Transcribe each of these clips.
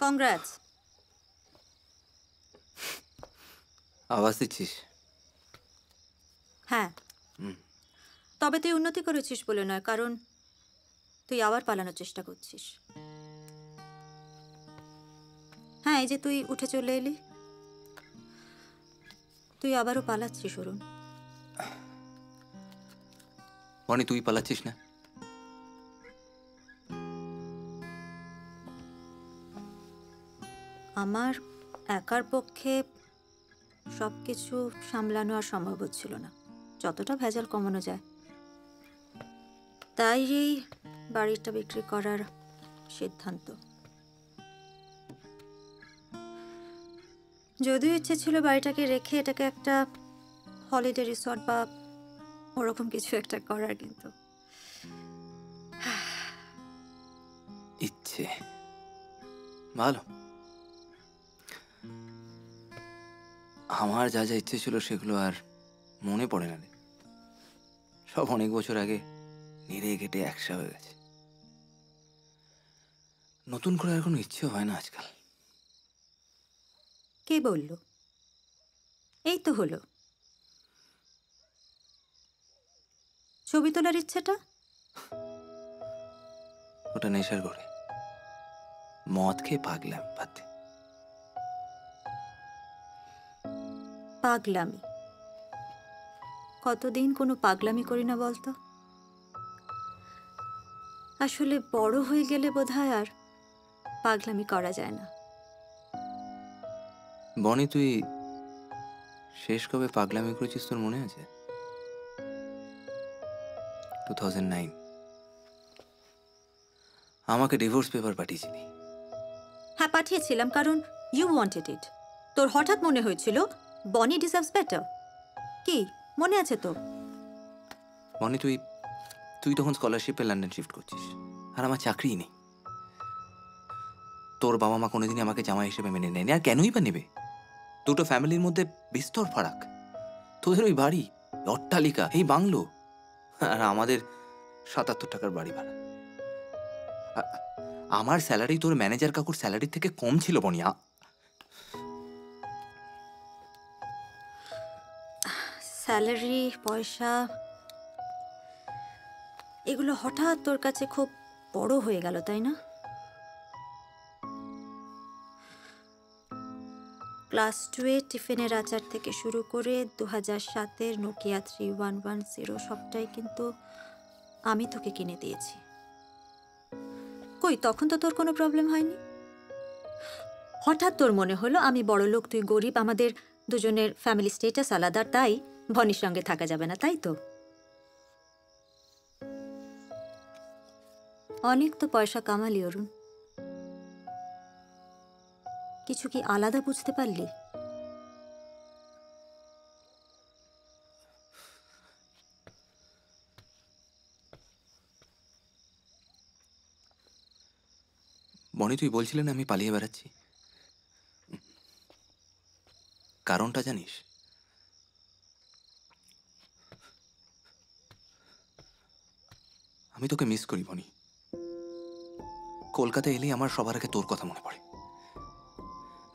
Congrats. আওয়াজ দিচ্ছিস? হ্যাঁ, তবে তুই উন্নতি করেছিস বলে নয়, কারণ তুই আবার পালানোর চেষ্টা করছিস। হ্যাঁ, এই যে তুই উঠে চলে এলি, তুই আবারও পালাচ্ছিস অরুণ। বনি, তুই পালাচ্ছিস না? আমার একার পক্ষে সব কিছু সামলানো আর সম্ভব হচ্ছিল না, যতটা ভেজাল কমানো যায়। তাই এই বাড়িটা বিক্রি করার সিদ্ধান্ত। যদিও ইচ্ছে ছিল বাড়িটাকে রেখে এটাকে একটা হলিডে রিসর্ট বা ওরকম কিছু একটা করার, কিন্তু ইচ্ছে ভালো। আমার যা যা ইচ্ছে ছিল সেগুলো আর মনে পড়ে না রে। সব অনেক বছর আগে নেড়ে কেটে একসা হয়ে গেছে। নতুন করে আর কোনো ইচ্ছে হয় না আজকাল। কে বলল? এই তো হলো ছবি তোলার ইচ্ছেটা। ওটা নেশার করে মদ খেয়ে পাগলাম পাতে। পাগলামি? কতদিন কোনো পাগলামি করি না বলতো। আসলে বড় হয়ে গেলে বোধহয় আর পাগলামি করা যায় না। বনি, তুই শেষ কবে পাগলামি করেছিস তোর মনে আছে? 2009 আমাকে ডিভোর্স পেপার পাঠিয়েছিলি। হ্যাঁ, পাঠিয়েছিলাম, কারণ ইউ ওয়ান্টেড ইট। তোর হঠাৎ মনে হয়েছিল বনি ডিজার্ভস বেটার। কি মনে আছে তো? বনি, তুই তুই তখন স্কলারশিপে লন্ডন শিফট করছিস, আর আমার চাকরিই নেই। তোর বাবা মা কোনোদিনই আমাকে জামাই হিসেবে মেনে নেয়নি, আর কেনই বা নেবে? দুটো ফ্যামিলির মধ্যে বিস্তর ফারাক। তোদের ওই বাড়ি, অট্টালিকা, এই বাংলো, আর আমাদের 77 টাকার বাড়ি ভাড়া। আমার স্যালারি তোর ম্যানেজার কাকুর স্যালারির থেকে কম ছিল বনিয়া। স্যালারি, পয়সা, এগুলো হঠাৎ তোর কাছে খুব বড় হয়ে গেল, তাই না? ক্লাস 2-এ টিফিনের আচার থেকে শুরু করে 2007-এর নোকিয়া 3110 সবটাই কিন্তু আমি তোকে কিনে দিয়েছি। কই, তখন তো তোর কোনো প্রবলেম হয়নি। হঠাৎ তোর মনে হলো আমি বড় লোক, তুই গরিব, আমাদের দুজনের ফ্যামিলি স্টেটাস আলাদা, তাই বনির সঙ্গে থাকা যাবে না, তাই তো? অনেক তো পয়সা কামালি অরুণ, কিছু কি আলাদা বুঝতে পারলি? বনি, তুই বলছিলেন আমি পালিয়ে বেড়াচ্ছি, কারণটা জানিস? আমি তোকে মিস করি বনি। কলকাতা এলেই আমার সবার আগে তোর কথা মনে পড়ে।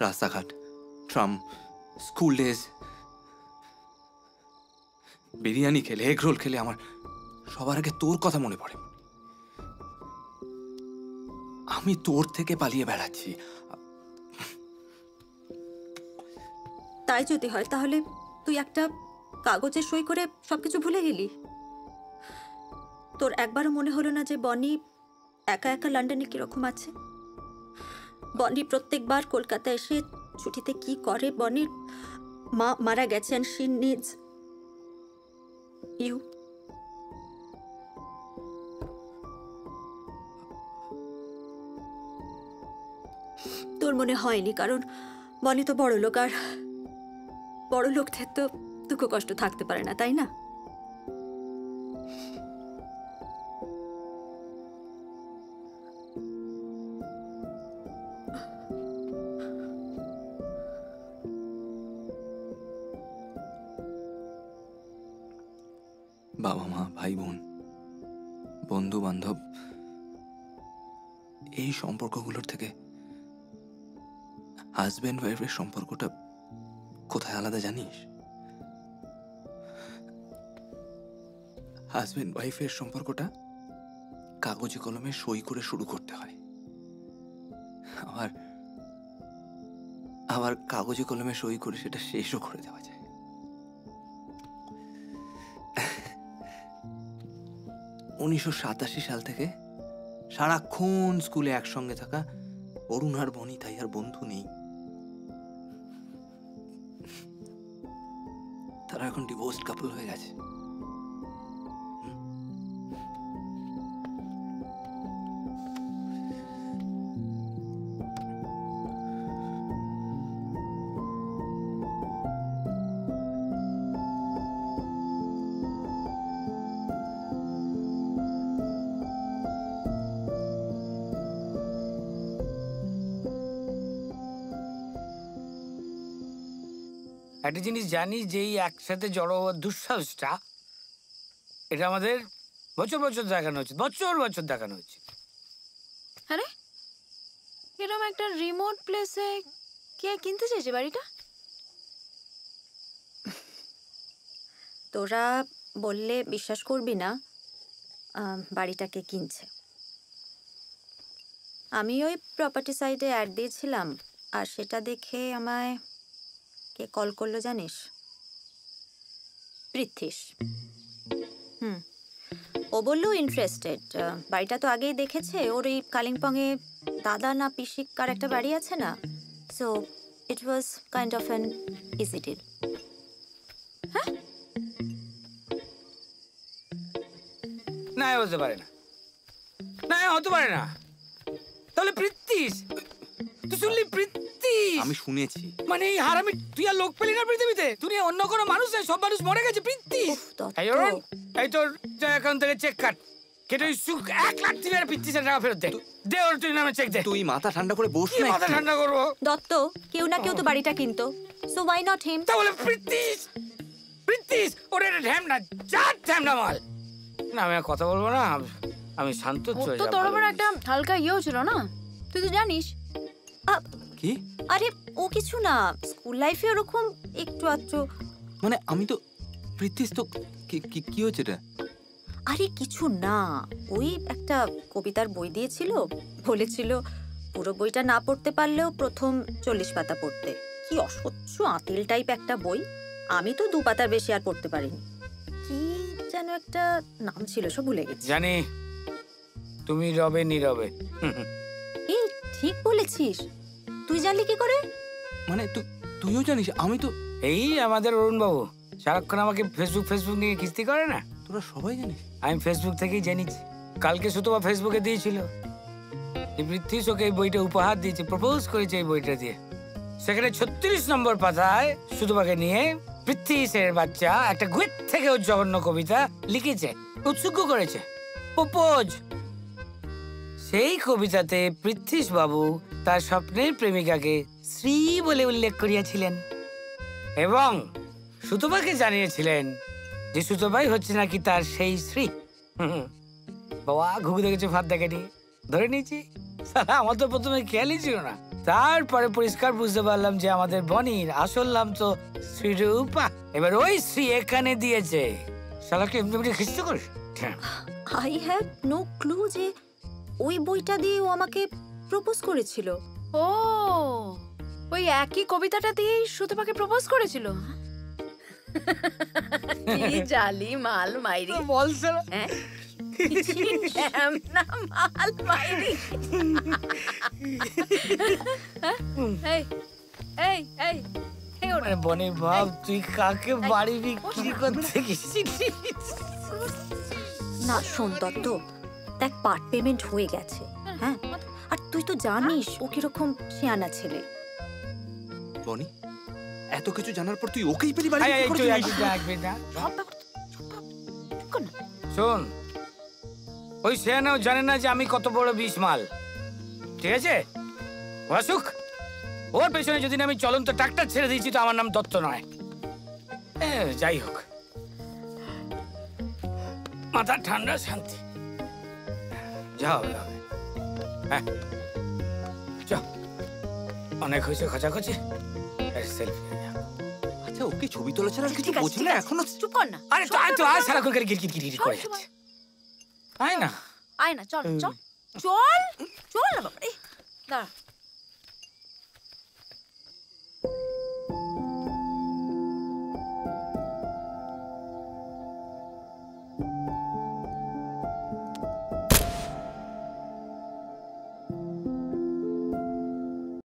রাস্তাঘাট, ট্রাম, স্কুল ডেজ, বিরিয়ানি খেলে, এগ রোল খেলে আমার সবার আগে তোর কথা মনে পড়ে। আমি তোর থেকে পালিয়ে বেড়াচ্ছি। তাই যদি হয় তাহলে তুই একটা কাগজে সই করে সবকিছু ভুলে গেলি? তোর একবারও মনে হলো না যে বনি একা একা লন্ডনে কিরকম আছে? বনি প্রত্যেকবার কলকাতা এসে ছুটিতে কি করে? বনির মা মারা গেছেন, শি নিডস ইউ। তোর মনে হয়নি, কারণ বনি তো বড় লোক, আর বড় লোকদের তো দুঃখ কষ্ট থাকতে পারে না, তাই না? বাবা মা, ভাই বোন, বন্ধু বান্ধব, এই সম্পর্কগুলোর থেকে হাজব্যান্ড ওয়াইফের সম্পর্কটা কোথায় আলাদা জানিস? হাজব্যান্ড ওয়াইফের সম্পর্কটা কাগজে কলমে সই করে শুরু করতে হয়, আবার আবার কাগজে কলমে সই করে সেটা শেষও করে দেওয়া যায়। 1987 সাল থেকে সারাক্ষণ স্কুলে একসঙ্গে থাকা অরুণ আর বনিতাই আর বন্ধু নেই। তারা এখন ডিভোর্সড কাপল হয়ে গেছে। একটা জিনিস জানিস যে এই একসাথে জড়ো হওয়ার দুঃসাহসটা, এটা আমাদের বছর বছর দেখানো হচ্ছে, বছর বছর দেখানো হচ্ছে। আরে এরকম একটা রিমোট প্লেসে কে কিনতে চাইছে বাড়িটা? তোরা বললে বিশ্বাস করবি না, বাড়িটা কে কিনছে। আমি ওই প্রপার্টি সাইটে অ্যাড দিয়েছিলাম, আর সেটা দেখে আমায় কে কল করলো জানিস? পৃথ্বীশ। ও বললো ইন্টারেস্টেড। বাড়িটা তো আগেই দেখেছে, ওর এই কালিম্পংয়ে দাদা না পিসি কার একটা বাড়ি আছে না, so it was kind of an easy deal. হ্যাঁ, না হতে পারে না, না হতে পারে না। তাহলে পৃথ্বীশ, তুই শুনলি? পৃথ্বীশ, আমি শুনেছি। মানে এই হারামি তুই আর লোক পেলি না পৃথিবীতে? দুনিয়া অন্য কোনো মানুষ নেই, সব মানুষ মরে গেছে। পৃথ্বীশ, উফ, দত্ত। এই অরুণ, এই তোর অ্যাকাউন্ট থেকে চেক কাট, কেটে ওই 1 লাখ থেকে পৃথ্বীশের টাকা ফেরত দে। দে ওর তুই নামে চেক দে। তুই মাথা ঠান্ডা করে বস কি না মাথা একটু। ঠান্ডা করবো? দত্ত, কেউ না কেউ তো বাড়িটা কিনতো, সো ওয়াই নট হিম? তাহলে পৃথ্বীশ, পৃথ্বীশ ওরে ঢ্যামনা, যা ঢ্যামনা মাল। না আমি আর কথা বলবো না, আমি শান্ত ওর তো তোর উপর একটা হালকা ইয়েও ছিল না, তুই তো জানিস। কি? আরে ও কিছু না, স্কুল লাইফে ওরকম একটু আধটু। মানে আমি তো পৃথ্বীশ তো কি হয়েছে এটা? আরে কিছু না, ওই একটা কবিতার বই দিয়েছিল, বলেছিল পুরো বইটা না পড়তে পারলেও প্রথম 40 পাতা পড়তে। কি অসহ্য আঁতিল টাইপ একটা বই, আমি তো 2 পাতার বেশি আর পড়তে পারিনি। কি যেন একটা নাম ছিল, সব ভুলে গেছি। জানি তুমি রবে নীরবে। এই ঠিক বলেছিস, তুই জানলি কি করে? মানে তুইও জানিস? আমি তো। এই আমাদের অরুণ বাবু সারাক্ষণ আমাকে ফেসবুক নিয়ে কিস্তি করে না। তোরা সবাই জানিস? আমি ফেসবুক থেকেই জেনেছি। কালকে সুতপা ফেসবুকে দিয়েছিল পৃথ্বীশ ওকে এই বইটা উপহার দিয়েছে, প্রপোজ করেছে এই বইটা দিয়ে। সেখানে 36 নম্বর পাতায় সুতপাকে নিয়ে পৃথ্বীশের বাচ্চা একটা গুয়েট থেকে ওর জঘন্য কবিতা লিখেছে, উৎসুক করেছে, প্রপোজ। সেই কবিতাতে পৃথ্বীশ বাবু তার স্বপ্নের প্রেমিকাকে শ্রী বলে উল্লেখ করিয়াছিলেন এবং সুতপাকে জানিয়েছিলেন যে সুতপাই হচ্ছে নাকি তার সেই শ্রী। বাবা ঘুঘু দেখেছে, ভাত দেখেনি, ধরে নিয়েছি। আমার তো প্রথমে খেয়ালই ছিল না, তারপরে পরিষ্কার বুঝতে পারলাম যে আমাদের বনির আসল নাম তো শ্রীরূপা। এবার ওই শ্রী এখানে দিয়েছে। শালাকে এমনি খিস্ত করে। আই হ্যাভ নো ক্লু যে ওই বইটা দিয়ে ও আমাকে প্রপোজ করেছিল। ও, ওই একই কবিতাটা দিয়েই সুতপাকে প্রপোজ করেছিল। কি জালি মাল মাইরি বলছে হ্যাঁ, না মাল মাইরি। এই এই এই এই ওর বনি ভাব, তুই কাকে বাড়ি বিক্রি করতে গেছিস? না শোন দত্ত, দেখ পার্ট পেমেন্ট হয়ে গেছে। হ্যাঁ, আর তুই তো জানিস ও কিরকম শিয়ানা ছেলে। বনি, এত কিছু জানার পর তুই ওকেই পেলি বাড়ি? শোন, ওই সেনাও জানে না যে আমি কত বড় বিষ মাল, ঠিক আছে? অসুখ ওর পেছনে যদি আমি চলন্ত ট্রাক্টর ছেড়ে দিয়েছি তো আমার নাম দত্ত নয়। যাই হোক, মাথা ঠান্ডা, শান্তি, যা হবে হবে। হ্যাঁ, অনেক হয়েছে খচাখচি, সেলফি। আচ্ছা ওকে ছবি তোলা ছাড়া আর কিছু ঠিক আছে, বোঝে ঠিক না আছে। এখনো? চুপ কর না। আরে তো আয় তো আয়, সারাক্ষণ করে গিরগির করে সব সময়। যাচ্ছে। আয় না। আয় না, চল চল চল চল না বাবা, দাঁড়া।